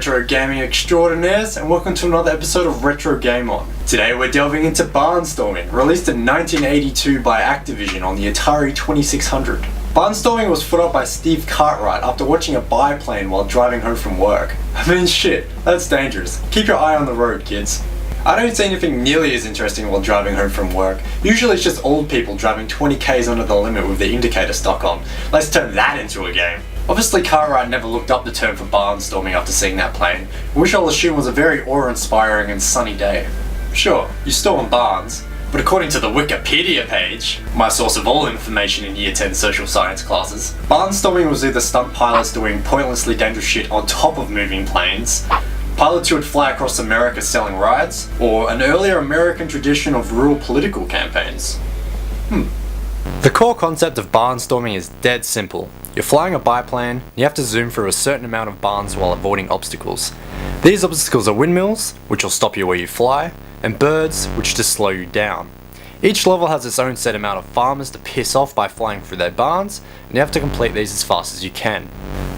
retro gaming extraordinaires, and welcome to another episode of Retro Game On. Today we're delving into Barnstorming, released in 1982 by Activision on the Atari 2600. Barnstorming was put up by Steve Cartwright after watching a biplane while driving home from work. I mean shit, that's dangerous. Keep your eye on the road, kids. I don't see anything nearly as interesting while driving home from work. Usually it's just old people driving 20 k's under the limit with the indicator stuck on. Let's turn that into a game. Obviously Cartwright never looked up the term for barnstorming after seeing that plane, which I'll assume was a very awe-inspiring and sunny day. Sure, you storm barns, but according to the Wikipedia page, my source of all information in Year 10 social science classes, barnstorming was either stunt pilots doing pointlessly dangerous shit on top of moving planes, pilots who would fly across America selling rides, or an earlier American tradition of rural political campaigns. The core concept of barnstorming is dead simple. You're flying a biplane, and you have to zoom through a certain amount of barns while avoiding obstacles. These obstacles are windmills, which will stop you where you fly, and birds, which just slow you down. Each level has its own set amount of farmers to piss off by flying through their barns, and you have to complete these as fast as you can.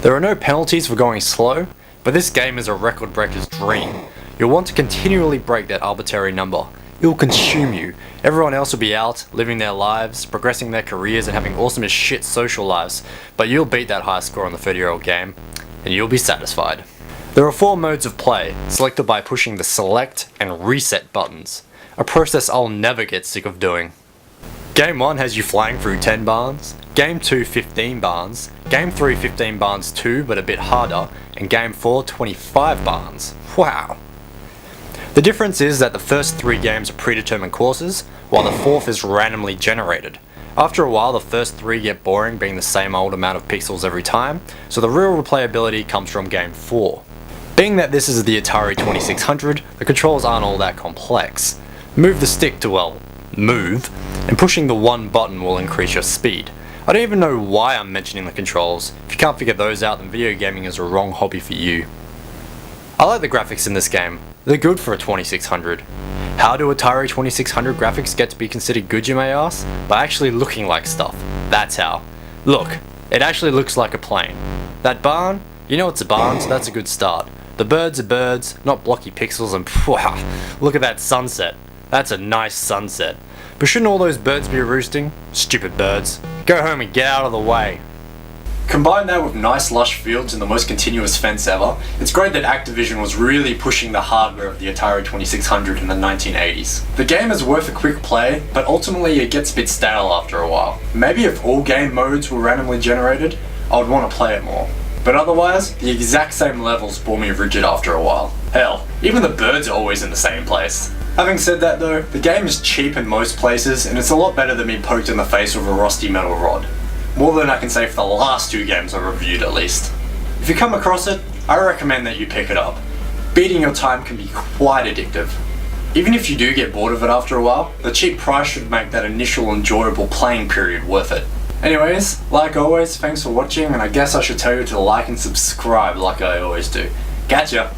There are no penalties for going slow, but this game is a record breaker's dream. You'll want to continually break that arbitrary number. It will consume you. Everyone else will be out, living their lives, progressing their careers and having awesome as shit social lives, but you'll beat that high score on the 30-year-old game, and you'll be satisfied. There are 4 modes of play, selected by pushing the select and reset buttons, a process I'll never get sick of doing. Game 1 has you flying through 10 barns, Game 2 15 barns, Game 3 15 barns too but a bit harder, and Game 4 25 barns. Wow! The difference is that the first 3 games are predetermined courses, while the 4th is randomly generated. After a while the first 3 get boring being the same old amount of pixels every time, so the real replayability comes from Game 4. Being that this is the Atari 2600, the controls aren't all that complex. Move the stick to, well, move, and pushing the 1 button will increase your speed. I don't even know why I'm mentioning the controls. If you can't figure those out, then video gaming is a wrong hobby for you. I like the graphics in this game. They're good for a 2600. How do Atari 2600 graphics get to be considered good, you may ask? By actually looking like stuff. That's how. Look, it actually looks like a plane. That barn? You know it's a barn, so that's a good start. The birds are birds, not blocky pixels, and wow, look at that sunset. That's a nice sunset. But shouldn't all those birds be roosting? Stupid birds. Go home and get out of the way. Combine that with nice lush fields and the most continuous fence ever, it's great that Activision was really pushing the hardware of the Atari 2600 in the 1980s. The game is worth a quick play, but ultimately it gets a bit stale after a while. Maybe if all game modes were randomly generated, I would want to play it more. But otherwise, the exact same levels bore me rigid after a while. Hell, even the birds are always in the same place. Having said that though, the game is cheap in most places and it's a lot better than being poked in the face with a rusty metal rod. More than I can say for the last 2 games I reviewed at least. If you come across it, I recommend that you pick it up. Beating your time can be quite addictive. Even if you do get bored of it after a while, the cheap price should make that initial enjoyable playing period worth it. Anyways, like always, thanks for watching, and I guess I should tell you to like and subscribe like I always do. Catch ya!